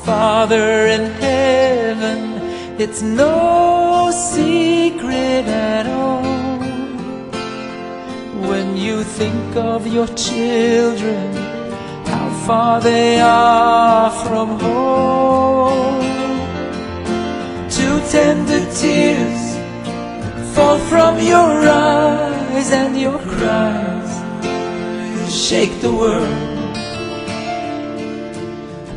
Father in heaven, it's no secret at all. When you think of your children, how far they are from home. Two tender tears fall from your eyes, and your cries shake the world.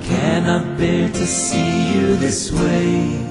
Cannot bear to see you this way.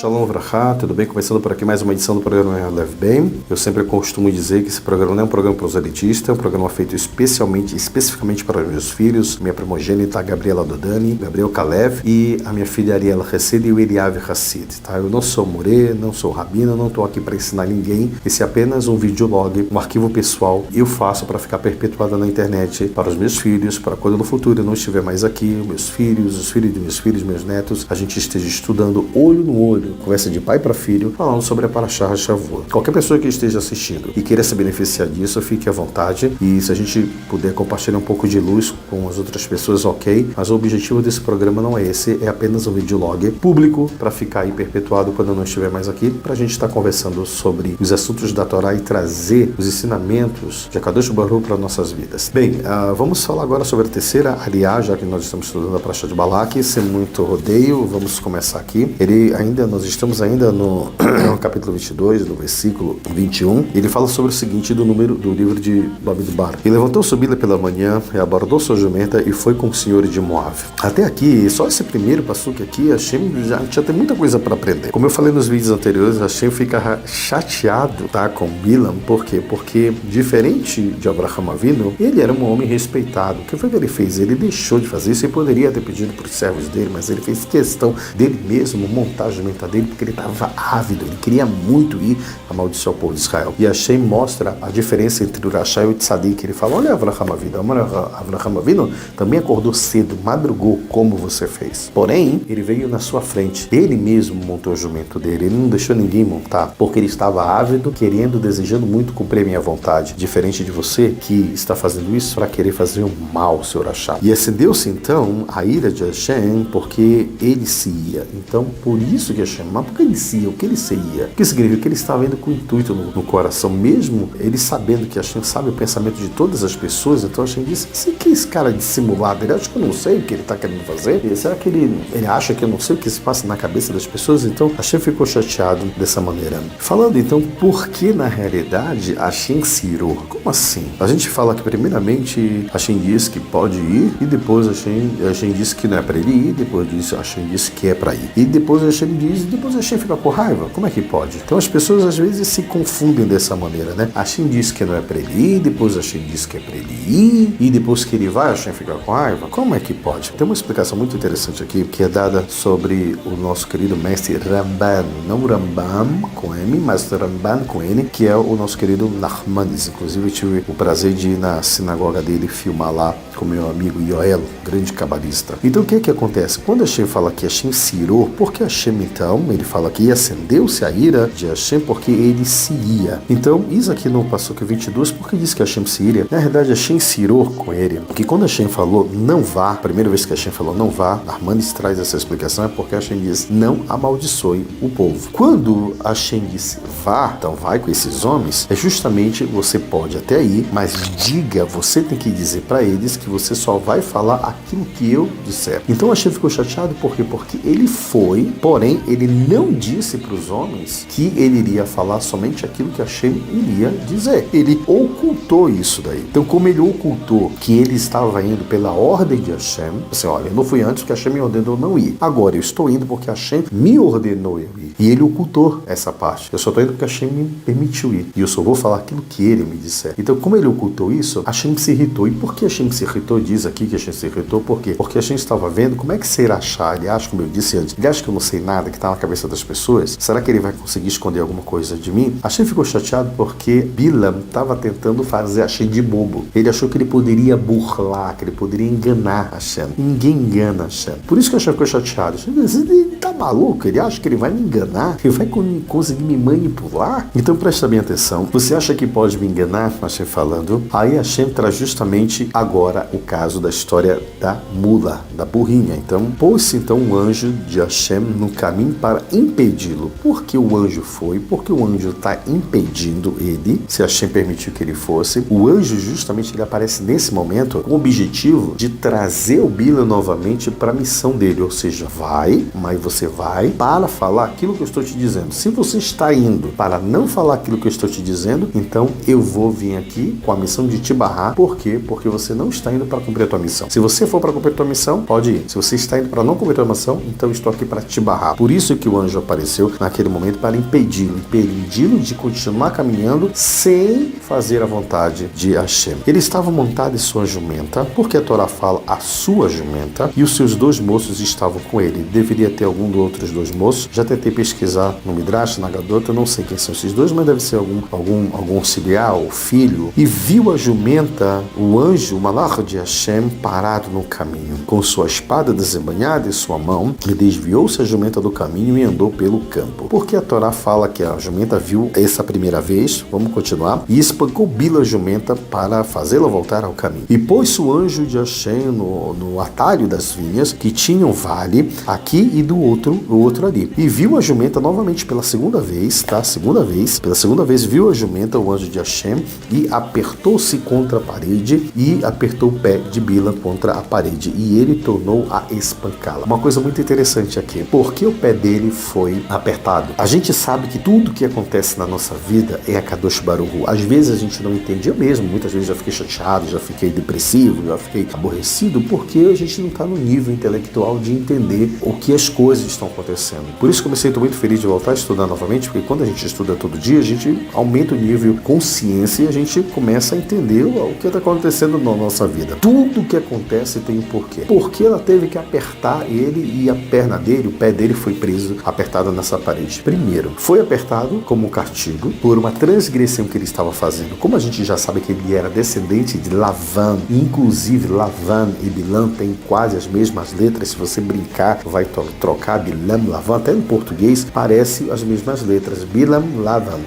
Shalom Vrachá, tudo bem? Começando por aqui mais uma edição do programa Leve Bem. Eu sempre costumo dizer que esse programa não é um programa para os elitistas, é um programa feito especificamente para os meus filhos, minha primogênita Gabriela Dodani, Gabriel Kalev e a minha filha Ariela Hassid e o Eliav Hassid. Tá? Eu não sou morê, não sou rabino, não estou aqui para ensinar ninguém. Esse é apenas um videolog, um arquivo pessoal. Eu faço para ficar perpetuado na internet para os meus filhos, para quando no futuro eu não estiver mais aqui, meus filhos, os filhos de meus filhos, meus netos, a gente esteja estudando olho no olho, conversa de pai para filho, falando sobre a Parashá HaShavua. Qualquer pessoa que esteja assistindo e queira se beneficiar disso, fique à vontade. E se a gente puder compartilhar um pouco de luz com as outras pessoas, ok. Mas o objetivo desse programa não é esse, é apenas um videolog público para ficar aí perpetuado quando eu não estiver mais aqui, para a gente estar conversando sobre os assuntos da Torá e trazer os ensinamentos de Akadosh Baruch para nossas vidas. Bem, vamos falar agora sobre a terceira aliá, já que nós estamos estudando a Parashá de Balak, sem muito rodeio, vamos começar aqui. Nós estamos ainda no capítulo 22, no versículo 21. Ele fala sobre o seguinte do livro de Bamidbar. E levantou sua Bíblia pela manhã, e abordou sua jumenta e foi com o senhor de Moab. Até aqui, só esse primeiro passuque aqui, Hashem já tem muita coisa para aprender. Como eu falei nos vídeos anteriores, Hashem fica chateado, tá, com Bilam. Por quê? Porque, diferente de Abraham Avinu, ele era um homem respeitado. O que foi que ele fez? Ele deixou de fazer isso e poderia ter pedido para os servos dele, mas ele fez questão dele mesmo montar a jumenta dele, porque ele estava ávido, ele queria muito ir amaldiçoar o povo de Israel. E Hashem mostra a diferença entre o Rashá e o Tzadik. Ele fala, olha Avraham Avinu também acordou cedo, madrugou como você fez. Porém, ele veio na sua frente. Ele mesmo montou o jumento dele, ele não deixou ninguém montar, porque ele estava ávido, querendo, desejando muito cumprir a minha vontade. Diferente de você, que está fazendo isso para querer fazer o mal, seu Rashá. E acendeu-se então a ira de Hashem, porque ele se ia. Então, por isso que Hashem, mas por que ele se ia? O que ele se ia? O que significa que ele estava indo com intuito no coração, mesmo ele sabendo que Hashem sabe o pensamento de todas as pessoas. Então Hashem disse, que esse cara dissimulado, ele acha que eu não sei o que ele está querendo fazer? Será que ele acha que eu não sei o que se passa na cabeça das pessoas? Então Hashem ficou chateado dessa maneira. Falando então, por que na realidade Hashem se irou? Como assim? A gente fala que primeiramente Hashem diz que pode ir, e depois Hashem disse que não é para ele ir, depois disso Hashem disse que é para ir. E depois Hashem diz, e depois Hashem fica com raiva. Como é que pode? Então as pessoas às vezes se confundem dessa maneira, né? Hashem diz que não é para ele ir, depois Hashem diz que é para ele ir, e depois que ele vai, Hashem fica com raiva. Como é que pode? Tem uma explicação muito interessante aqui, que é dada sobre o nosso querido mestre Ramban, não Rambam com M, mas Ramban com N, que é o nosso querido Nachmanides. Inclusive eu tive o prazer de ir na sinagoga dele filmar lá com meu amigo Yoel, grande cabalista. Então o que é que acontece? Quando Hashem fala que Hashem se irou, por que Hashem então, ele fala que acendeu-se a ira de Hashem porque ele se ia. Então, isso aqui no Passuque 22, por que diz que Hashem se ira? Na verdade, Hashem se irou com ele, porque quando Hashem falou não vá, a primeira vez que Hashem falou não vá, Armanis traz essa explicação, é porque Hashem diz não amaldiçoe o povo. Quando Hashem disse vá, então vai com esses homens, é justamente você pode até ir, mas diga, você tem que dizer para eles que você só vai falar aquilo que eu disser. Então Hashem ficou chateado por quê? Porque ele foi, porém ele não disse para os homens que ele iria falar somente aquilo que Hashem iria dizer. Ele ocultou isso daí. Então, como ele ocultou que ele estava indo pela ordem de Hashem, assim, olha, eu não fui antes porque Hashem me ordenou não ir. Agora eu estou indo porque Hashem me ordenou eu ir. E ele ocultou essa parte. Eu só estou indo porque Hashem me permitiu ir. E eu só vou falar aquilo que ele me disser. Então, como ele ocultou isso, Hashem se irritou. E por que Hashem se irritou? Diz aqui que Hashem se irritou. Por quê? Porque Hashem estava vendo como é que será achar. Ele acha, como eu disse antes, ele acha que eu não sei nada que está na cabeça das pessoas. Será que ele vai conseguir esconder alguma coisa de mim? Hashem ficou chateado porque Bilam estava tentando fazer Hashem de bobo. Ele achou que ele poderia burlar, que ele poderia enganar Hashem. Ninguém engana Hashem. Por isso que Hashem ficou chateado. Hashem disse, tá maluco? Ele acha que ele vai me enganar? Ele vai conseguir me manipular? Então presta bem atenção. Você acha que pode me enganar? Hashem falando. Aí Hashem traz justamente agora o caso da história da mula, da burrinha. Então, pôs-se então um anjo de Hashem no caminho para impedi-lo. Por que o anjo foi? Porque o anjo está impedindo ele, se Hashem permitiu que ele fosse. O anjo justamente ele aparece nesse momento com o objetivo de trazer o Bilam novamente para a missão dele, ou seja, vai, mas você vai para falar aquilo que eu estou te dizendo. Se você está indo para não falar aquilo que eu estou te dizendo, então eu vou vir aqui com a missão de te barrar. Por quê? Porque você não está indo para cumprir a tua missão. Se você for para cumprir a tua missão, pode ir. Se você está indo para não cumprir a tua missão, então eu estou aqui para te barrar. Por isso que o anjo apareceu naquele momento para impedi-lo de continuar caminhando sem fazer a vontade de Hashem. Ele estava montado em sua jumenta, porque a Torá fala a sua jumenta, e os seus 2 moços estavam com ele. Deveria ter algum dos outros 2 moços. Já tentei pesquisar no Midrash, na Gadota, eu não sei quem são esses 2, mas deve ser algum auxiliar ou filho. E viu a jumenta, o anjo, o malach de Hashem, parado no caminho, com sua espada desembanhada em sua mão, e desviou-se a jumenta do caminho e andou pelo campo. Porque a Torá fala que a jumenta viu essa primeira vez, vamos continuar, e espancou Bila a jumenta para fazê-la voltar ao caminho. E pôs o anjo de Hashem no atalho das vinhas, que tinham vale aqui e do outro ali. E viu a jumenta novamente pela segunda vez, tá? Pela segunda vez viu a jumenta, o anjo de Hashem, e apertou-se contra a parede e apertou o pé de Bila contra a parede, e ele tornou a espancá-la. Uma coisa muito interessante aqui, porque o pé dele foi apertado. A gente sabe que tudo que acontece na nossa vida é a Kadosh Baruch Hu. Às vezes a gente não entende, eu mesmo, muitas vezes já fiquei chateado, já fiquei depressivo, já fiquei aborrecido, porque a gente não está no nível intelectual de entender o que as coisas estão acontecendo. Por isso que eu me sinto muito feliz de voltar a estudar novamente, porque quando a gente estuda todo dia, a gente aumenta o nível de consciência e a gente começa a entender o que está acontecendo na nossa vida. Tudo que acontece tem um porquê. Porque ela teve que apertar ele e a perna dele, o pé dele foi preso, apertado nessa parede. Primeiro, foi apertado como castigo por uma transgressão que ele estava fazendo. Como a gente já sabe que ele era descendente de Lavan, inclusive Lavan e Bilam têm quase as mesmas letras, se você brincar, vai trocar Bilam, Lavan, até no português parece as mesmas letras, Bilam, Lavan,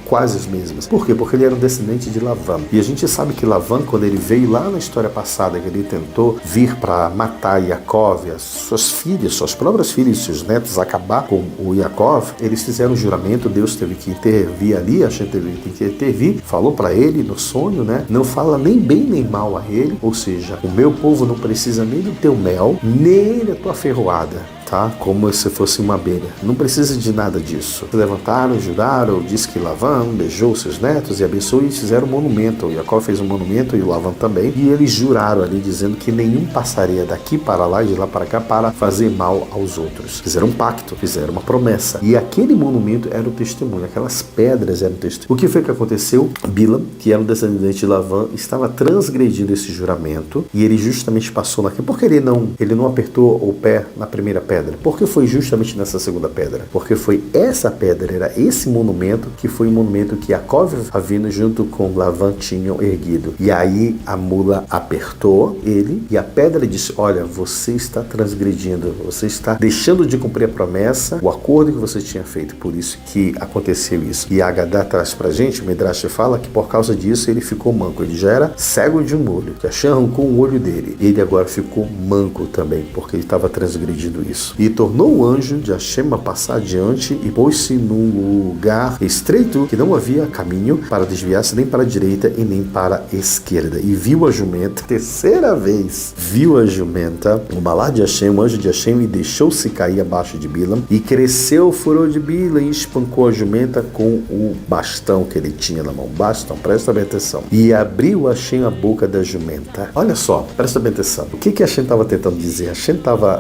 quase as mesmas. Por quê? Porque ele era um descendente de Lavan. E a gente sabe que Lavan, quando ele veio lá na história passada, que ele tentou vir para matar Yaakov, as suas filhas, suas próprias filhas e seus netos, acabar com o Yaakov, eles fizeram um juramento, Deus teve que intervir ali, a gente teve que intervir, falou para ele no sonho, né? Não fala nem bem nem mal a ele, ou seja, o meu povo não precisa nem do teu mel, nem da tua ferroada. Tá? Como se fosse uma abelha. Não precisa de nada disso. Se levantaram, juraram, disse que Lavan beijou seus netos e abençoou e fizeram um monumento. O Jacó fez um monumento e o Lavan também. E eles juraram ali, dizendo que nenhum passaria daqui para lá e de lá para cá para fazer mal aos outros. Fizeram um pacto, fizeram uma promessa. E aquele monumento era o testemunho, aquelas pedras eram o testemunho. O que foi que aconteceu? Bilam, que era um descendente de Lavan, estava transgredindo esse juramento e ele justamente passou naquele. Por que ele não apertou o pé na primeira pedra? Porque foi justamente nessa segunda pedra. Porque foi essa pedra, era esse monumento que foi o monumento que Yaakov Avinu junto com Lavan tinham erguido. E aí a mula apertou ele e a pedra disse: olha, você está transgredindo, você está deixando de cumprir a promessa, o acordo que você tinha feito. Por isso que aconteceu isso. E a Agadá traz pra gente, o Midrash fala que por causa disso ele ficou manco. Ele já era cego de um olho, que Hashem arrancou um olho dele. Ele agora ficou manco também, porque ele estava transgredindo isso. E tornou o anjo de Hashem a passar adiante e pôs-se num lugar estreito que não havia caminho para desviar-se nem para a direita e nem para a esquerda. E viu a jumenta, terceira vez, viu a jumenta, o malá de Hashem, o anjo de Hashem, e deixou-se cair abaixo de Bilam, e cresceu o furor de Bilam e espancou a jumenta com o bastão que ele tinha na mão. Bastão, presta bem atenção. E abriu Hashem a boca da jumenta. Olha só, presta bem atenção. O que Hashem estava tentando dizer?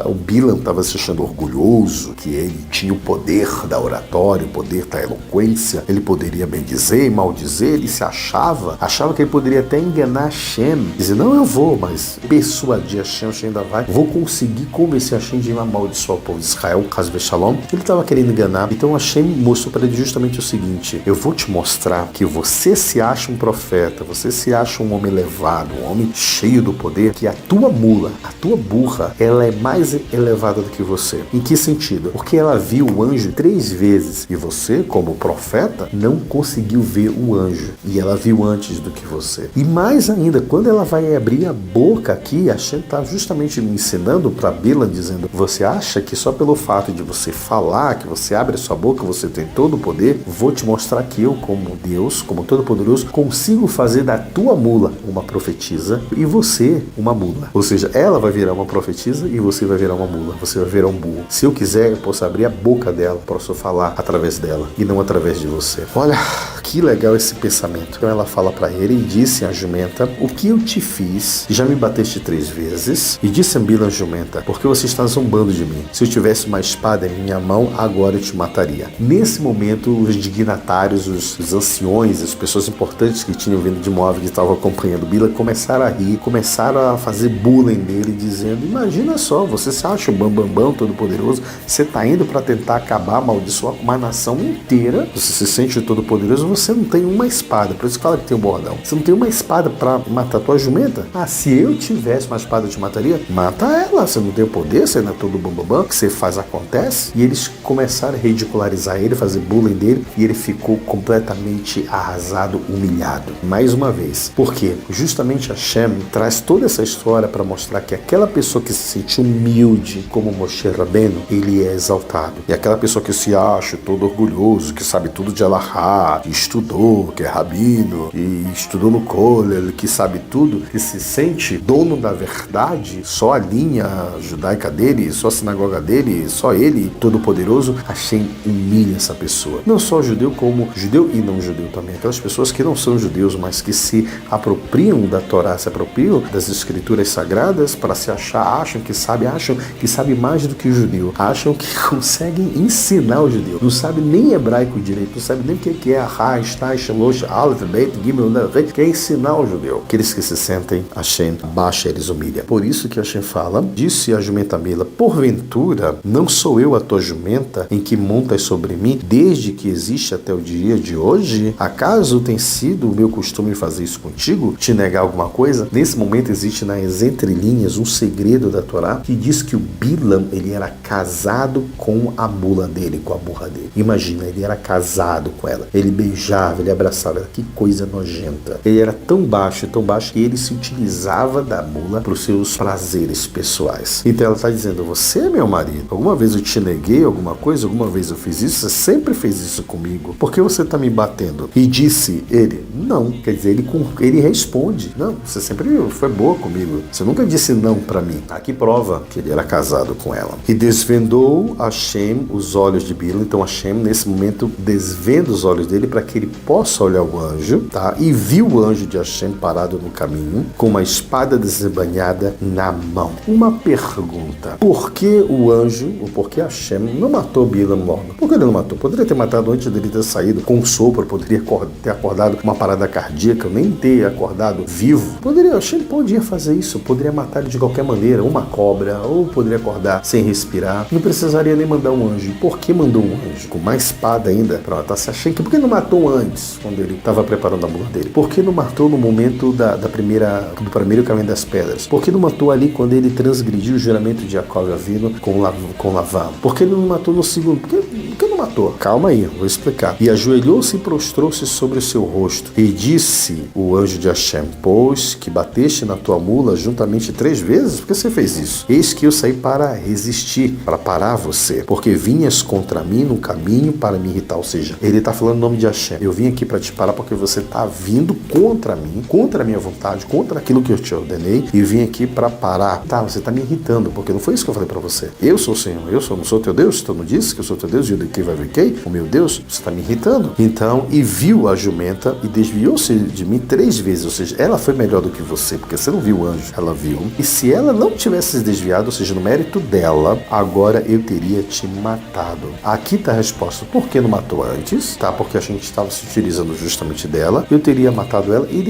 O Bilam estava se achando orgulhoso, que ele tinha o poder da oratória, o poder da eloquência, ele poderia bem dizer e mal dizer, ele se achava que ele poderia até enganar Hashem, dizer, não, eu vou, mas persuadir Hashem ainda vai, vou conseguir convencer Hashem de amaldiçoar o povo de Israel, caso de Shalom. Ele estava querendo enganar, então Hashem mostrou para ele justamente o seguinte: eu vou te mostrar que você se acha um profeta, você se acha um homem elevado, um homem cheio do poder, que a tua mula, a tua burra, ela é mais elevada do que você. Em que sentido? Porque ela viu o anjo 3 vezes e você, como profeta, não conseguiu ver o anjo. E ela viu antes do que você. E mais ainda, quando ela vai abrir a boca aqui, a Hashem está justamente me ensinando para Bilam, dizendo: você acha que só pelo fato de você falar, que você abre a sua boca, você tem todo o poder? Vou te mostrar que eu, como Deus, como Todo-Poderoso, consigo fazer da tua mula uma profetisa e você uma mula. Ou seja, ela vai virar uma profetisa e você vai virar uma mula. Você vai virar um burro. Se eu quiser, eu posso abrir a boca dela, posso falar através dela e não através de você. Olha, que legal esse pensamento. Então ela fala para ele e disse à jumenta: o que eu te fiz? Já me bateste 3 vezes. E disse a Bilam, jumenta: porque você está zombando de mim? Se eu tivesse uma espada em minha mão, agora eu te mataria. Nesse momento, os dignatários, os anciões, as pessoas importantes que tinham vindo de Moab, que estavam acompanhando Bilam, começaram a rir, começaram a fazer bullying nele, dizendo: imagina só, você se acha o bambambão todo-poderoso, você está indo para tentar acabar, amaldiçoar com uma nação inteira, você se sente o todo-poderoso, você não tem uma espada. Por isso que fala que tem o bordão. Você não tem uma espada para matar tua jumenta? Ah, se eu tivesse uma espada, eu te mataria? Mata ela, você não tem o poder, você não é todo bambambam, o que você faz acontece. E eles começaram a ridicularizar ele, fazer bullying dele, e ele ficou completamente arrasado, humilhado. Mais uma vez. Por quê? Justamente Hashem traz toda essa história para mostrar que aquela pessoa que se sente humilde, como Moshe Rabbeinu, ele é exaltado. E aquela pessoa que se acha todo orgulhoso, que sabe tudo de Alahá, que estudou, que é rabino, e estudou no Kollel, que sabe tudo, que se sente dono da verdade, só a linha judaica dele, só a sinagoga dele, só ele, todo-poderoso, Hashem humilha essa pessoa. Não só judeu, como judeu e não judeu também. Aquelas pessoas que não são judeus, mas que se apropriam da Torá, se apropriam das escrituras sagradas para se achar, acham que sabe mais do que o judeu, acham que conseguem ensinar o judeu, não sabe nem hebraico direito, não sabe nem o que é Ra, Shtai, Shalosh, Aleph, Beit, Gimel, quer ensinar o judeu. Aqueles que se sentem, Hashem baixa, eles humilha. Por isso que Hashem fala, disse a jumenta Bila: porventura, não sou eu a tua jumenta em que montas sobre mim desde que existe até o dia de hoje? Acaso tem sido o meu costume fazer isso contigo? Te negar alguma coisa? Nesse momento existe nas entrelinhas um segredo da Torá que diz que o Bilam, ele era casado com a mula dele, com a burra dele. Imagina, ele era casado com ela. Ele beijava, ele abraçava ela. Que coisa nojenta. Ele era tão baixo que ele se utilizava da mula para os seus prazeres pessoais. Então ela está dizendo: você é meu marido. Alguma vez eu te neguei alguma coisa? Alguma vez eu fiz isso? Você sempre fez isso comigo. Por que você está me batendo? E disse ele: não. Quer dizer, ele responde: não, você sempre foi boa comigo. Você nunca disse não para mim. Aqui prova que ele era casado com ela. E desvendou Hashem os olhos de Bilam. Então Hashem, nesse momento, desvenda os olhos dele para que ele possa olhar o anjo, tá? E viu o anjo de Hashem parado no caminho, com uma espada desembainhada na mão. Uma pergunta: por que o anjo, ou por que Hashem não matou Bilam logo? Por que ele não matou? Poderia ter matado antes dele ter saído com um sopro, poderia ter acordado com uma parada cardíaca, nem ter acordado vivo. Hashem podia fazer isso, poderia matar ele de qualquer maneira, uma cobra, ou poderia acordar sem respirar. Não precisaria nem mandar um anjo. Por que mandou um anjo? Com uma espada ainda para matar Hashem. Por que não matou antes, quando ele estava preparando a mula dele? Por que não matou no momento do primeiro caminho das pedras? Por que não matou ali quando ele transgrediu o juramento de Jacob Avinu com Lavan? Por que não matou no segundo? Por que não matou? Calma aí, vou explicar. E ajoelhou-se e prostrou-se sobre o seu rosto. E disse o anjo de Hashem: pois que bateste na tua mula juntamente 3 vezes? Por que você fez isso? Eis que eu saí para resistir, para parar você, porque vinhas contra mim no caminho para me irritar. Ou seja, ele está falando em nome de Hashem. Eu vim aqui para te parar porque você está vindo contra mim, contra a minha vontade, contra aquilo que eu te ordenei, e vim aqui para parar. Tá, você está me irritando, porque não foi isso que eu falei para você. Eu sou o Senhor, não sou teu Deus? Tu não disse que eu sou teu Deus? E vai ver quem? O meu Deus? Você está me irritando. Então, e viu a jumenta e desviou-se de mim 3 vezes. Ou seja, ela foi melhor do que você, porque você não viu o anjo, ela viu. E se ela não tivesse se desviado, ou seja, no mérito dela, agora eu teria te matado. Aqui está a resposta. Por que não matou antes? Tá, porque a gente estava se utilizando justamente dela. Eu teria matado ela e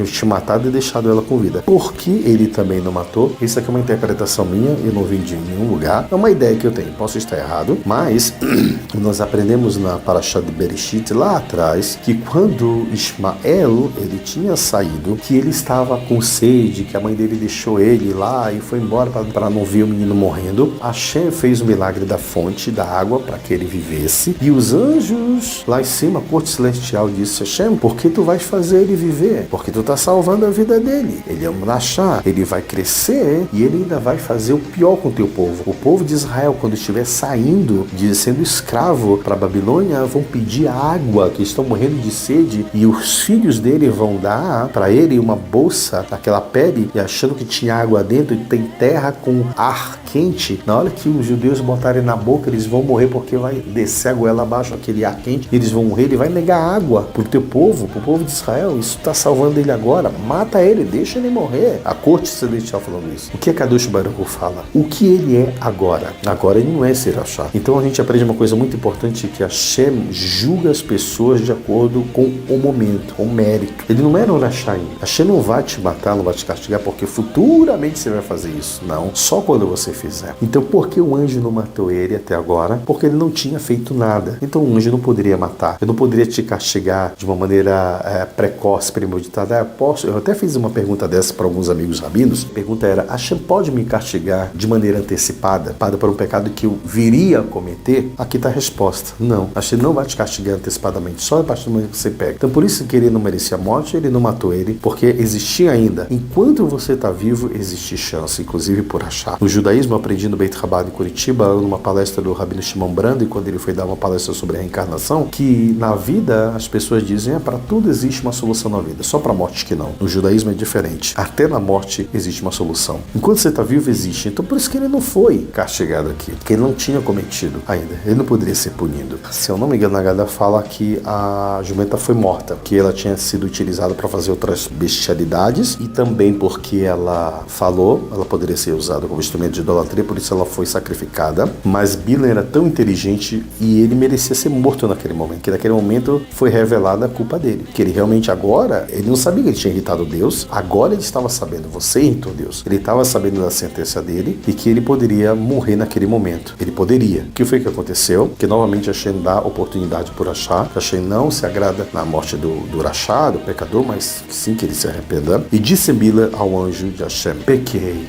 te matado e deixado ela com vida. Por que ele também não matou? Isso aqui é uma interpretação minha, eu não vim de nenhum lugar. É uma ideia que eu tenho. Posso estar errado, mas Nós aprendemos na Parashá de Bereshit, lá atrás, que quando Ismael, ele tinha saído, que ele estava com sede, que a mãe dele deixou ele lá e foi embora para não ver o menino morrendo. Hashem fez o milagre da fonte da água para que ele vivesse. E os anjos lá em cima, a corte celestial, disse: Hashem, por que tu vais fazer ele viver? Porque tu está salvando a vida dele. Ele é um rachá, ele vai crescer e ele ainda vai fazer o pior com o teu povo. O povo de Israel, quando estiver saindo, sendo escravo para a Babilônia, vão pedir água, que estão morrendo de sede, e os filhos dele vão dar para ele uma bolsa daquela pele, e achando que tinha água dentro, e tem terra com ar quente. Na hora que os judeus botarem na boca, eles vão morrer, porque vai descer a goela abaixo, aquele ar quente, eles vão morrer. Ele vai negar água pro teu povo, pro povo de Israel. Isso está salvando ele agora. Mata ele, deixa ele morrer. A corte celestial falando isso. O que a Kadosh Baruch Hu fala? O que ele é agora? Agora ele não é ser achado. Então a gente aprende uma coisa muito importante, que Hashem julga as pessoas de acordo com o momento, com o mérito. Ele não era um rachá ainda. Hashem não vai te matar, não vai te castigar porque futuramente você vai fazer isso. Não, só quando você fizer. Então por que o anjo não matou ele até agora? Porque ele não tinha feito nada. Então o anjo não poderia matar. Eu não poderia te castigar de uma maneira precoce, premeditada. Eu até fiz uma pergunta dessa para alguns amigos rabinos. A pergunta era: Hashem pode me castigar de maneira antecipada para um pecado que eu viria a cometer? Aqui está a resposta: não. Hashem não vai te castigar antecipadamente, só a partir do momento que você pega. Então por isso que ele não merecia a morte, ele não matou ele, porque existia ainda. Enquanto você está vivo, existe chance, inclusive por achar. No judaísmo, eu aprendi no Beit Chabad em Curitiba, numa palestra do Rabino Shimon Brando, e quando ele foi dar uma palestra sobre a reencarnação, que na vida as pessoas dizem: para tudo existe uma solução na vida, só para a morte que não. No judaísmo é diferente. Até na morte existe uma solução. Enquanto você está vivo, existe. Então por isso que ele não foi castigado aqui, porque ele não tinha cometido ainda. Ele não poderia ser punido. Se eu não me engano, a Gada fala que a jumenta foi morta, que ela tinha sido utilizada para fazer outras bestialidades, e também porque ela falou, ela poderia ser usada como instrumento de idolatria, por isso ela foi sacrificada. Mas Bilam era tão inteligente e ele merecia ser morto naquele momento, que naquele momento foi revelada a culpa dele, que ele realmente agora, ele não sabia que ele tinha irritado Deus, agora ele estava sabendo: você irritou Deus. Ele estava sabendo da sentença dele e que ele poderia morrer naquele momento. Ele poderia. O que foi que aconteceu? Que novamente Hashem dá oportunidade por achar. Hashem não se agrada na morte do rachá, do pecador, mas sim que ele se arrependa. E disse Bilam ao anjo de Hashem: pequei,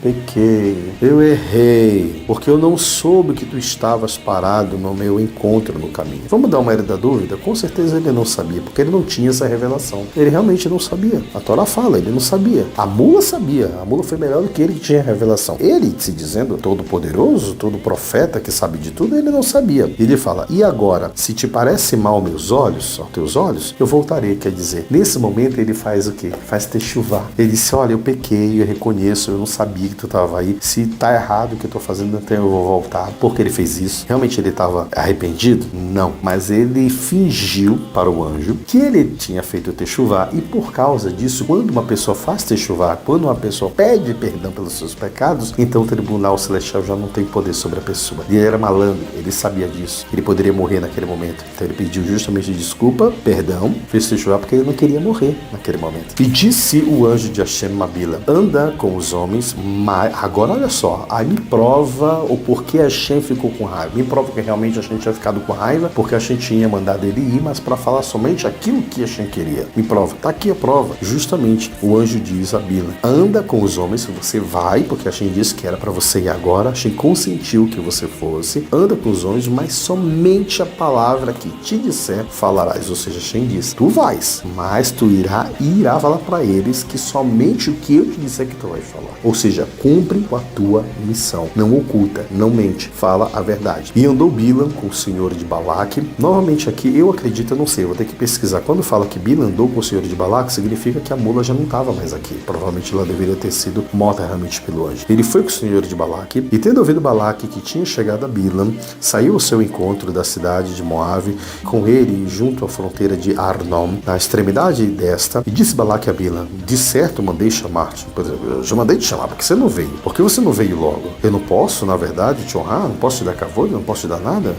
pequei, eu errei, porque eu não soube que tu estavas parado no meu encontro no caminho. Vamos dar uma era da dúvida? Com certeza ele não sabia, porque ele não tinha essa revelação. Ele realmente não sabia. A Torá fala, ele não sabia. A mula sabia. A mula foi melhor do que ele, que tinha a revelação. Ele, se dizendo todo poderoso, todo profeta que sabe de tudo, ele não sabia. Ele fala: e agora, se te parece mal meus olhos, aos teus olhos, eu voltarei. Quer dizer, nesse momento ele faz o quê? Faz techuvá. Ele disse: olha, eu pequei, eu reconheço, eu não sabia que tu estava aí. Se tá errado o que eu tô fazendo, então eu vou voltar. Por que ele fez isso? Realmente ele estava arrependido? Não. Mas ele fingiu para o anjo que ele tinha feito techuvá, e por causa disso, quando uma pessoa faz techuvá, quando uma pessoa pede perdão pelos seus pecados, então o tribunal celestial já não tem poder sobre a pessoa. E ele era malandro, ele sabia disso. Ele poderia morrer naquele momento. Então ele pediu justamente desculpa, perdão, fez techuvá porque ele não queria morrer naquele momento. E disse o anjo de Hashem a Bilam: anda com os homens, mas agora olha só, aí me prova o porquê Hashem ficou com raiva. Me prova que realmente Hashem tinha ficado com raiva, porque Hashem tinha mandado ele ir, mas para falar somente aquilo que Hashem queria. Me prova. Tá aqui a prova. Justamente o anjo diz a Bilam: anda com os homens, você vai, porque Hashem disse que era para você ir agora. Hashem consentiu que você fosse. Anda com os homens, mas somente a palavra que te disser falarás. Ou seja, Hashem diz: tu vais, mas tu irá falar para eles que somente o que eu te disser que tu vai falar. Ou seja, cumpre com a tua missão. Não oculta, não mente, fala a verdade. E andou Bilam com o senhor de Balaque. Novamente aqui, eu acredito, eu não sei, eu vou ter que pesquisar. Quando fala que Bilam andou com o senhor de Balaque, significa que a mula já não estava mais aqui. Provavelmente ela deveria ter sido morta realmente pelo anjo. Ele foi com o senhor de Balaque, e tendo ouvido Balaque que tinha chegado a Bilam, saiu ao seu encontro da cidade de Moabe, com ele junto à fronteira de Arnon, na extremidade desta, e disse Balaque a Bilam: de certo mandei chamar-te. Por exemplo, eu já mandei te chamar, porque você não veio. Por que você não veio logo? Eu não posso, na verdade, te honrar? Não posso te dar cavalo? Não posso te dar nada?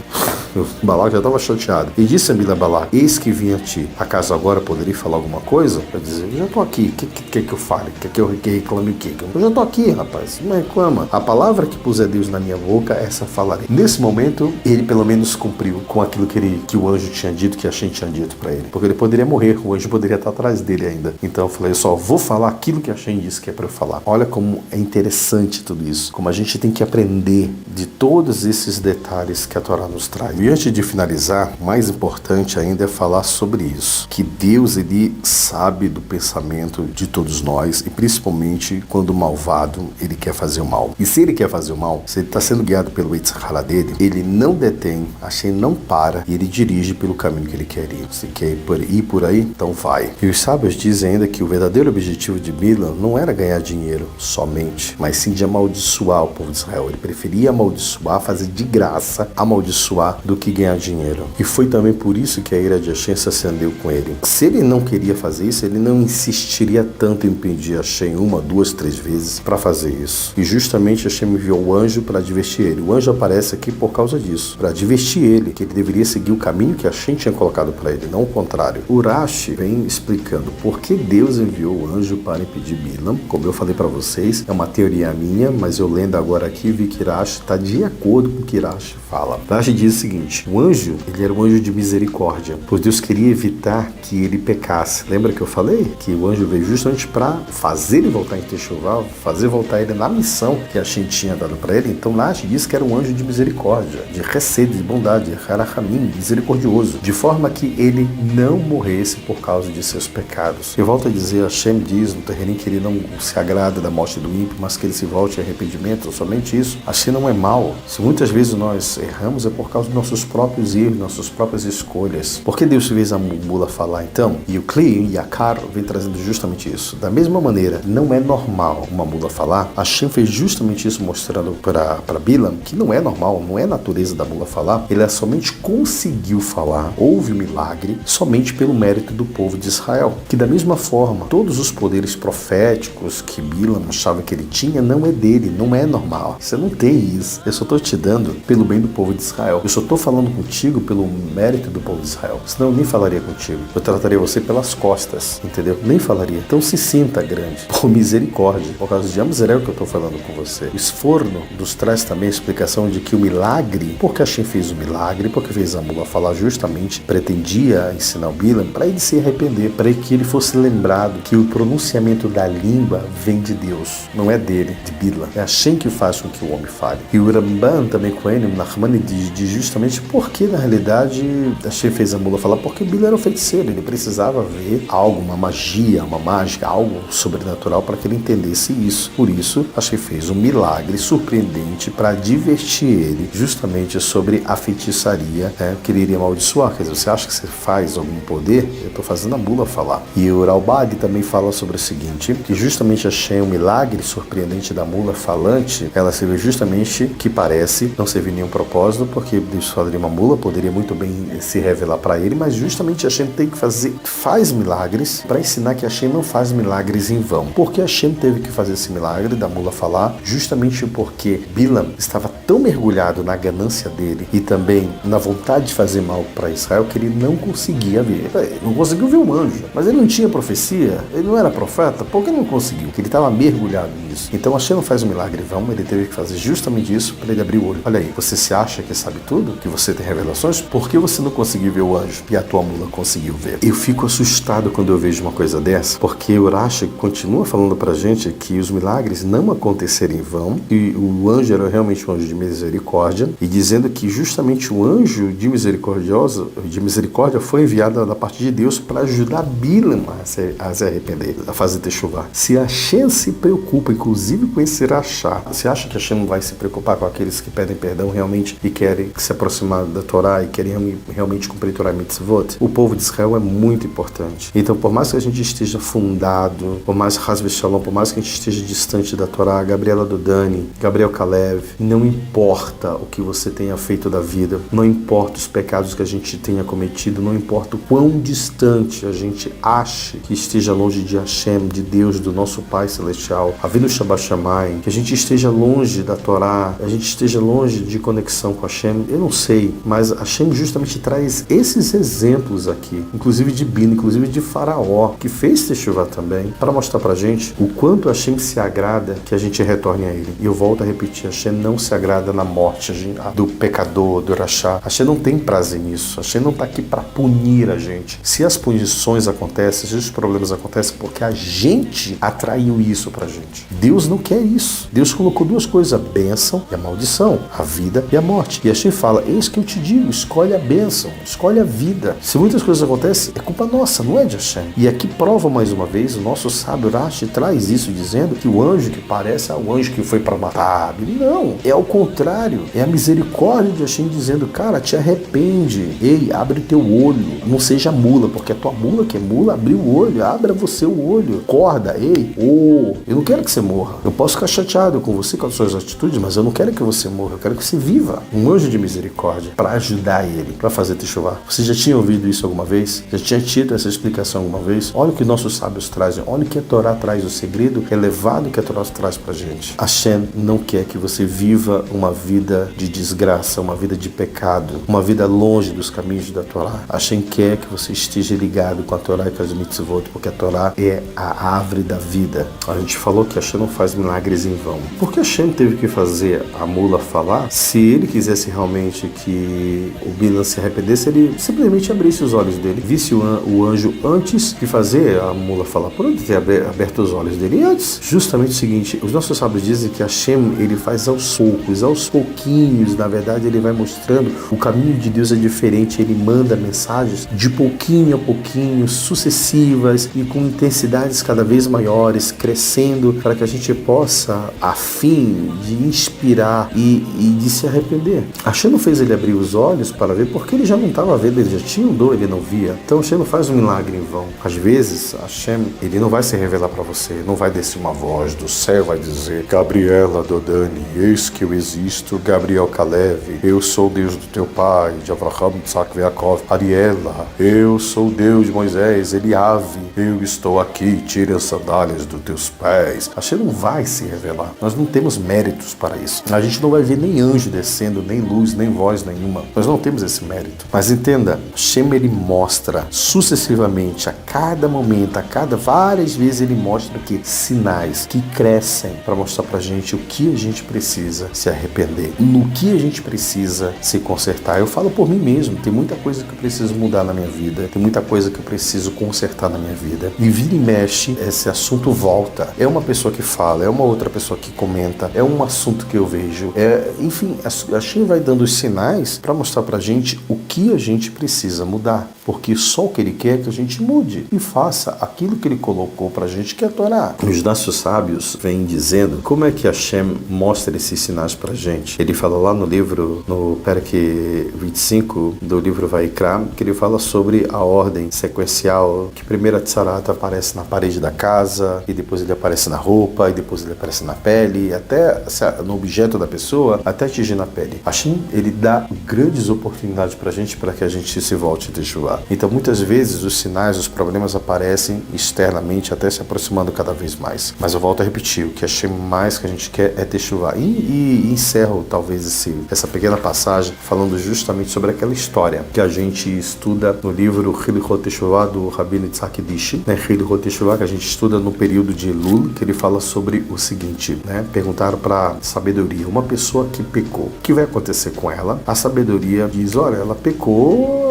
O Balaque já estava chateado. E disse a Bilam a Balaque: eis que vim a ti. Acaso agora poderia falar alguma coisa? Eu dizer: eu já estou aqui. O que quer que eu fale? Quer que eu reclame o quê? Eu já estou aqui, rapaz. Não reclama. A palavra que puser Deus na minha boca, essa falarei. Nesse momento, momento, ele pelo menos cumpriu com aquilo que o anjo tinha dito, que Hashem tinha dito para ele. Porque ele poderia morrer, o anjo poderia estar atrás dele ainda. Então eu falei, eu só vou falar aquilo que Hashem disse que é para eu falar. Olha como é interessante tudo isso. Como a gente tem que aprender de todos esses detalhes que a Torá nos traz. E antes de finalizar, o mais importante ainda é falar sobre isso. Que Deus, ele sabe do pensamento de todos nós, e principalmente quando o malvado, ele quer fazer o mal. E se ele quer fazer o mal, se ele está sendo guiado pelo Yetzer Hara dele, ele não detém, Hashem não para, e ele dirige pelo caminho que ele quer ir. Se quer ir por aí, então vai. E os sábios dizem ainda que o verdadeiro objetivo de Bilam não era ganhar dinheiro somente, mas sim de amaldiçoar o povo de Israel. Ele preferia amaldiçoar, fazer de graça, amaldiçoar, do que ganhar dinheiro. E foi também por isso que a ira de Hashem se acendeu com ele. Se ele não queria fazer isso, ele não insistiria tanto em pedir a Hashem 1, 2, 3 vezes para fazer isso. E justamente Hashem enviou o anjo para advertir ele. O anjo aparece aqui por causa disso, para advertir ele que ele deveria seguir o caminho que Hashem tinha colocado para ele, não o contrário. O Rashi vem explicando por que Deus enviou o anjo para impedir Bilam. Como eu falei para vocês, é uma teoria minha, mas eu lendo agora aqui vi que Rashi está de acordo com o que Rashi fala. Rashi diz o seguinte: o anjo, ele era um anjo de misericórdia, pois Deus queria evitar que ele pecasse. Lembra que eu falei que o anjo veio justamente para fazer ele voltar em Teshuvah, fazer voltar ele na missão que Hashem tinha dado para ele? Então Rashi diz que era um anjo de misericórdia, de recede, de bondade, Harahamim, misericordioso, de forma que ele não morresse por causa de seus pecados. Eu volto a dizer, Hashem diz no terreno que ele não se agrada da morte do ímpio, mas que ele se volte em arrependimento, somente isso. Hashem não é mau. Se muitas vezes nós erramos, é por causa dos nossos próprios erros, nossas próprias escolhas. Por que Deus fez a mula falar então? E o Kli e a Kar vem trazendo justamente isso. Da mesma maneira, não é normal uma mula falar. Hashem fez justamente isso, mostrando para Bilam que não é normal, não é natureza da mula falar. Ele somente conseguiu falar, houve um milagre, somente pelo mérito do povo de Israel. Que da mesma forma, todos os poderes proféticos que Bilam achava que ele tinha, não é dele, não é normal. Você não tem isso. Eu só estou te dando pelo bem do povo de Israel. Eu só estou falando contigo pelo mérito do povo de Israel. Senão eu nem falaria contigo. Eu trataria você pelas costas, entendeu? Nem falaria. Então se sinta grande, por misericórdia. Por causa de Amzerel que eu estou falando com você. O Esforno nos traz também a explicação de que o milagre, porque Hashem fez o milagre, porque fez a mula falar justamente, pretendia ensinar o Bilam para ele se arrepender, para que ele fosse lembrado que o pronunciamento da língua vem de Deus, não é dele, de Bilam. É Hashem que faz com que o homem fale. E o Ramban também com ele, Nachmani, diz justamente porque na realidade Hashem fez a mula falar, porque Bilam era um feiticeiro, ele precisava ver algo, uma magia, uma mágica, algo sobrenatural para que ele entendesse isso. Por isso, Hashem fez um milagre surpreendente para advertir ele justamente sobre a feitiçaria, que ele iria amaldiçoar. Quer dizer, você acha que você faz algum poder? Eu estou fazendo a mula falar. E o Ralbag também fala sobre o seguinte, que justamente Hashem, o milagre surpreendente da mula falante, ela serviu justamente, que parece, não servir nenhum propósito, porque Deus falaria uma mula, poderia muito bem se revelar para ele, mas justamente Hashem tem que faz milagres para ensinar que Hashem não faz milagres em vão. Porque Hashem teve que fazer esse milagre da mula falar, justamente porque Bilam estava tão mergulhado na ganância dele e também na vontade de fazer mal para Israel que ele não conseguia ver. Ele não conseguiu ver um anjo, mas ele não tinha profecia, ele não era profeta, por que não conseguiu? Porque ele estava mergulhado nisso. Então Hashem não faz um milagre em vão, ele teve que fazer justamente isso para ele abrir o olho. Olha aí, você se acha que sabe tudo? Que você tem revelações? Por que você não conseguiu ver o anjo e a tua mula conseguiu ver? Eu fico assustado quando eu vejo uma coisa dessa, porque o Rashi continua falando pra gente que os milagres não aconteceram em vão, e o anjo era realmente um anjo de misericórdia, e dizendo que justamente o anjo de misericórdia foi enviado da parte de Deus para ajudar Bilam a se arrepender, a fazer Teshuvah. Se Hashem se preocupa, inclusive com esse rachá, você acha que Hashem não vai se preocupar com aqueles que pedem perdão realmente e querem se aproximar da Torá e querem realmente cumprir Torá Mitzvot? O povo de Israel é muito importante. Então, por mais que a gente esteja fundado, por mais Hasbe Shalom, por mais que a gente esteja distante da Torá, Gabriela Dodani, Gabriel Kalev, não importa o que você tenha feito da vida, não importa os pecados que a gente tenha cometido, não importa o quão distante a gente ache que esteja longe de Hashem, de Deus, do nosso Pai Celestial, Avinu Shabbat Shamayim, que a gente esteja longe da Torá, a gente esteja longe de conexão com Hashem, eu não sei, mas Hashem justamente traz esses exemplos aqui, inclusive de Bina, inclusive de Faraó, que fez Teshuvah também, para mostrar pra gente o quanto Hashem se agrada que a gente retorne a ele. E eu volto a repetir, Hashem não se agrada na morte, do pecador, do rachá. Hashem não tem prazer nisso. Hashem não está aqui para punir a gente. Se as punições acontecem, se os problemas acontecem, porque a gente atraiu isso pra gente. Deus não quer isso. Deus colocou duas coisas, a bênção e a maldição, a vida e a morte. E Hashem fala, eis que eu te digo, escolhe a bênção, escolhe a vida. Se muitas coisas acontecem, é culpa nossa, não é de Hashem. E aqui prova mais uma vez, o nosso sábio Rashi traz isso dizendo que o anjo que parece o anjo que foi para matar, não, é ao contrário, é a misericórdia de Hashem dizendo, cara, te arrepende, ei, abre teu olho, não seja mula, porque a tua mula que é mula, abriu o olho, abra você o olho, acorda, ei, eu não quero que você morra, eu posso ficar chateado com você, com as suas atitudes, mas eu não quero que você morra, eu quero que você viva, um anjo de misericórdia, para ajudar ele, para fazer techuvá. Você já tinha ouvido isso alguma vez? Já tinha tido essa explicação alguma vez? Olha o que nossos sábios trazem, olha o que a Torá traz, o segredo elevado que a Torá traz pra gente. Hashem não quer que você viva uma vida de desgraça, uma vida de pecado, uma vida longe dos caminhos da Torá. Hashem quer que você esteja ligado com a Torá e com as mitzvot, porque a Torá é a árvore da vida. A gente falou que Hashem não faz milagres em vão. Por que Hashem teve que fazer a mula falar? Se ele quisesse realmente que o Bilam se arrependesse, ele simplesmente abrisse os olhos dele, visse o anjo antes de fazer a mula falar. Por onde ter aberto os olhos dele? E antes, justamente o seguinte, os nossos sábios dizem que Hashem, ele faz aos poucos, aos pouquinhos, na verdade ele vai mostrando, o caminho de Deus é diferente, ele manda mensagens de pouquinho a pouquinho, sucessivas e com intensidades cada vez maiores, crescendo, para que a gente possa, a fim de inspirar e de se arrepender. Hashem não fez ele abrir os olhos para ver, porque ele já não estava vendo, ele já tinha um dom, ele não via. Então Hashem não faz um milagre em vão. Às vezes, Hashem, ele não vai se revelar para você, não vai descer uma voz do céu, vai dizer, Gabriela Dodani, eis que eu existo, Gabriel Kalev, eu sou o Deus do teu pai, de Avraham, Isaac, Yaakov, Ariela, eu sou o Deus de Moisés, Eliave, eu estou aqui, tire as sandálias dos teus pés. Hashem não vai se revelar, nós não temos méritos para isso. A gente não vai ver nem anjo descendo, nem luz, nem voz nenhuma, nós não temos esse mérito. Mas entenda, Hashem, ele mostra sucessivamente, a cada momento, várias vezes ele mostra que sinais que crescem para mostrar pra gente o que a gente precisa se arrepender, no que a gente precisa se consertar. Eu falo por mim mesmo, tem muita coisa que eu preciso mudar na minha vida, tem muita coisa que eu preciso consertar na minha vida. E vira e mexe, esse assunto volta. É uma pessoa que fala, é uma outra pessoa que comenta, é um assunto que eu vejo. Enfim, a Shem vai dando os sinais para mostrar pra gente o que a gente precisa mudar. Porque só o que ele quer é que a gente mude e faça aquilo que ele colocou pra gente, que é a Torá. Os nossos sábios vêm dizendo como é que Hashem mostra esses sinais pra gente. Ele fala lá no livro, no Perek 25 do livro Vaikra, que ele fala sobre a ordem sequencial, que primeiro a Tzarat aparece na parede da casa, e depois ele aparece na roupa, e depois ele aparece na pele, até no objeto da pessoa, até atingir na pele. Hashem, ele dá grandes oportunidades pra gente, para que a gente se volte a techuvá. Então muitas vezes os sinais, os problemas aparecem externamente, até se aproximando cada vez mais. Mas eu volto a repetir, o que Hashem mais que a gente quer é techuvá. E encerro talvez essa pequena passagem falando justamente sobre aquela história que a gente estuda no livro Hilchot Teshuvah do Rabino Yitzhak Dishi, né? Hilchot Teshuvah, que a gente estuda no período de Elul, que ele fala sobre o seguinte, né? Perguntaram para sabedoria, uma pessoa que pecou, o que vai acontecer com ela? A sabedoria diz, olha, ela pecou,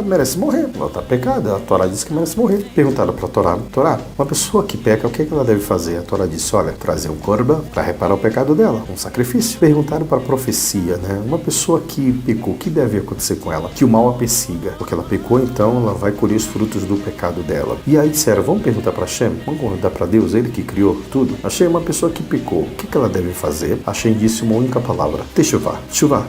merece morrer, ela está pecada, a Torá diz que merece morrer. Perguntaram para a Torá, uma pessoa que peca, o que ela deve fazer? A Torá disse, olha, trazer um corban para reparar o pecado dela, um sacrifício. Perguntaram para a profecia, né? Uma pessoa que pecou, o que deve acontecer com ela? Que o mal a persiga, porque ela pecou, então ela vai colher os frutos do pecado dela. E aí disseram, vamos perguntar para Hashem, vamos perguntar para Deus, ele que criou tudo. Hashem, uma pessoa que pecou, o que ela deve fazer? Hashem disse uma única palavra, techuvá,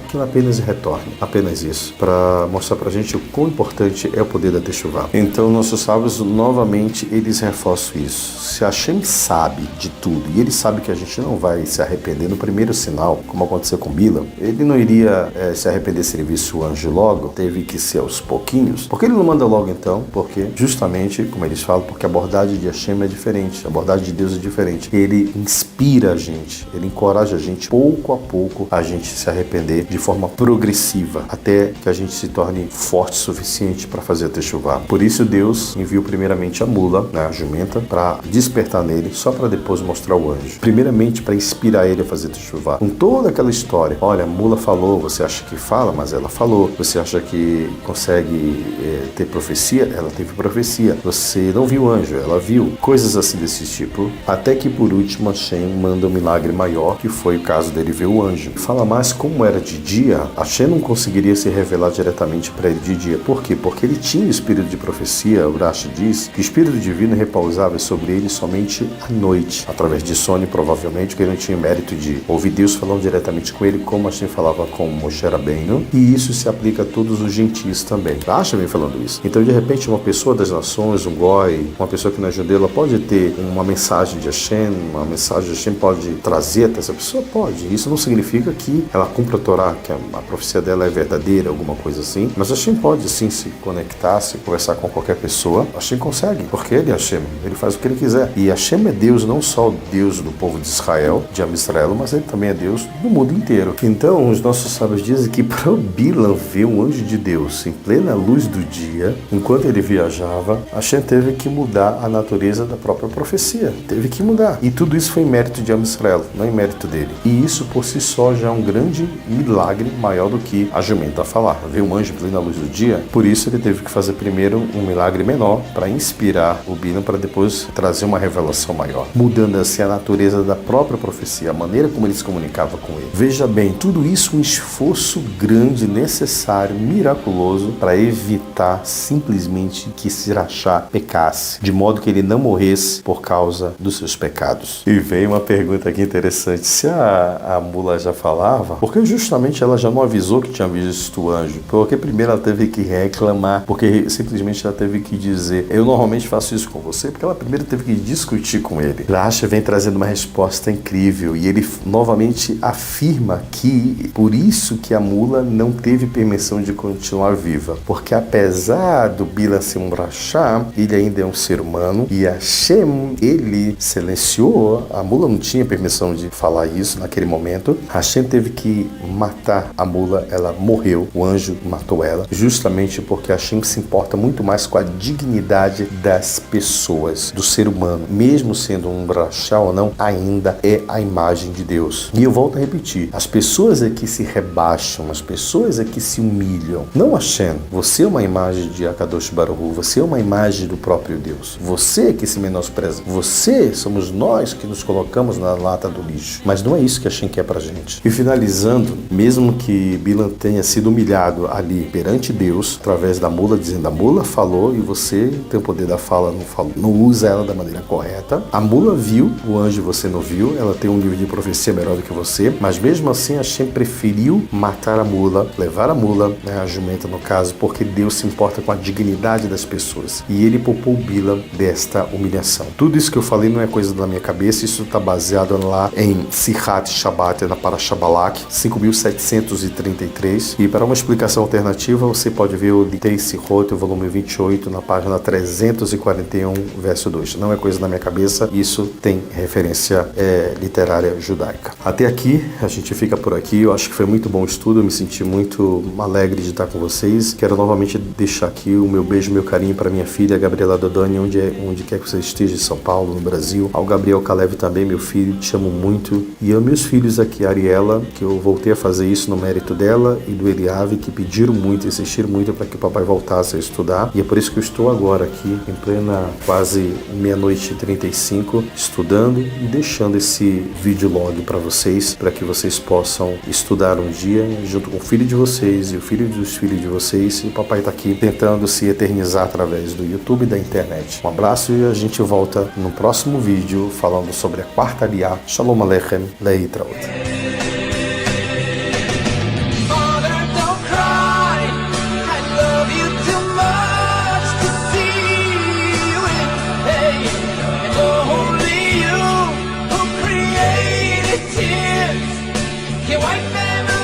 que ela apenas retorne, apenas isso, para mostrar para a gente o quão importante é o poder da techuvá. Então nossos sábios novamente eles reforçam isso. Se Hashem sabe de tudo e ele sabe que a gente não vai se arrepender no primeiro sinal, como aconteceu com Bilam, ele não iria se arrepender se ele visse o anjo logo, teve que ser aos pouquinhos. Por que ele não manda logo então? Porque justamente, como eles falam, porque a abordagem de Hashem é diferente, a abordagem de Deus é diferente. Ele inspira a gente, ele encoraja a gente pouco a pouco a gente se arrepender de forma progressiva, até que a gente se torne forte o suficiente suficiente para fazer a techuvá. Por isso Deus enviou primeiramente a mula, né, a jumenta, para despertar nele, só para depois mostrar o anjo. Primeiramente para inspirar ele a fazer techuvá. Com toda aquela história. Olha, a mula falou, você acha que fala, mas ela falou. Você acha que consegue ter profecia? Ela teve profecia. Você não viu o anjo, ela viu. Coisas assim desse tipo. Até que por último Hashem manda um milagre maior, que foi o caso dele ver o anjo. Fala mais, como era de dia, Hashem não conseguiria se revelar diretamente para ele de dia. Por quê? Porque ele tinha o espírito de profecia. O Rashi diz que o espírito divino repousava sobre ele somente à noite, através de sono, provavelmente, que ele não tinha mérito de ouvir Deus falando diretamente com ele, como Hashem falava com Moshe Rabbeinu, e isso se aplica a todos os gentios também. Rashi vem falando isso. Então, de repente, uma pessoa das nações, um goi, uma pessoa que não é judeu, ela pode ter uma mensagem de Hashem, uma mensagem de Hashem pode trazer até essa pessoa? Pode. Isso não significa que ela cumpra a Torá, que a profecia dela é verdadeira, alguma coisa assim, mas Hashem pode sim se conectar, se conversar com qualquer pessoa. Hashem consegue, porque ele é Hashem, ele faz o que ele quiser. E Hashem é Deus, não só o Deus do povo de Israel, de Amisrael, mas ele também é Deus do mundo inteiro. Então, os nossos sábios dizem que para Bilam ver um anjo de Deus em plena luz do dia, enquanto ele viajava, Hashem teve que mudar a natureza da própria profecia. Teve que mudar. E tudo isso foi em mérito de Amisrael, não em mérito dele. E isso por si só já é um grande milagre maior do que a jumenta falar. Ver um anjo em plena luz do dia, por isso ele teve que fazer primeiro um milagre menor para inspirar o Bilam para depois trazer uma revelação maior, mudando assim a natureza da própria profecia, a maneira como ele se comunicava com ele. Veja bem, tudo isso um esforço grande, necessário, miraculoso para evitar simplesmente que Sirachá pecasse, de modo que ele não morresse por causa dos seus pecados. E vem uma pergunta aqui interessante: se a mula já falava, por que justamente ela já não avisou que tinha visto o anjo? Porque primeiro ela teve que reclamar, porque simplesmente ela teve que dizer, eu normalmente faço isso com você, porque ela primeiro teve que discutir com ele. Rashi vem trazendo uma resposta incrível, e ele novamente afirma que por isso que a mula não teve permissão de continuar viva, porque apesar do Bilam ser um rachá, ele ainda é um ser humano, e Hashem, ele silenciou, a mula não tinha permissão de falar isso naquele momento. Hashem teve que matar a mula, ela morreu, o anjo matou ela, justamente porque Hashem se importa muito mais com a dignidade das pessoas, do ser humano, mesmo sendo um rachá ou não, ainda é a imagem de Deus. E eu volto a repetir, as pessoas é que se rebaixam, as pessoas é que se humilham, não Hashem. Você é uma imagem de Akadosh Baruch Hu, você é uma imagem do próprio Deus, você é que se menospreza, somos nós que nos colocamos na lata do lixo, mas não é isso que Hashem quer pra gente. E finalizando, mesmo que Bilam tenha sido humilhado ali perante Deus, através da mula, dizendo a mula falou e você tem o poder da fala, não falou, não usa ela da maneira correta. A mula viu, o anjo você não viu, ela tem um nível de profecia melhor do que você, mas mesmo assim Hashem preferiu matar a mula, levar a mula, né, a jumenta no caso, porque Deus se importa com a dignidade das pessoas. E ele poupou Bilam desta humilhação. Tudo isso que eu falei não é coisa da minha cabeça, isso está baseado lá em Sihat Shabbat, na Parashá Balak, 5.733. E para uma explicação alternativa, você pode ver o Litei Sihot, o volume 28, na página 341, verso 2. Não é coisa da minha cabeça, isso tem referência literária judaica. Até aqui, a gente fica por aqui. Eu acho que foi muito bom o estudo, eu me senti muito alegre de estar com vocês. Quero novamente deixar aqui o meu beijo, meu carinho para minha filha, Gabriela Dodani, onde quer que você esteja, em São Paulo, no Brasil. Ao Gabriel Kalev também, meu filho, te amo muito. E aos meus filhos aqui, a Ariela, que eu voltei a fazer isso no mérito dela, e do Eliave, que pediram muito, insistiram muito para que o papai voltasse a estudar. E é por isso que eu estou agora aqui, em plena quase meia-noite e 35, estudando e deixando esse videolog para vocês, para que vocês possam estudar um dia junto com o filho de vocês e o filho dos filhos de vocês. E o papai está aqui tentando se eternizar através do YouTube e da internet. Um abraço e a gente volta no próximo vídeo falando sobre a quarta aliá. Shalom Aleichem, Leitraot. Wipe them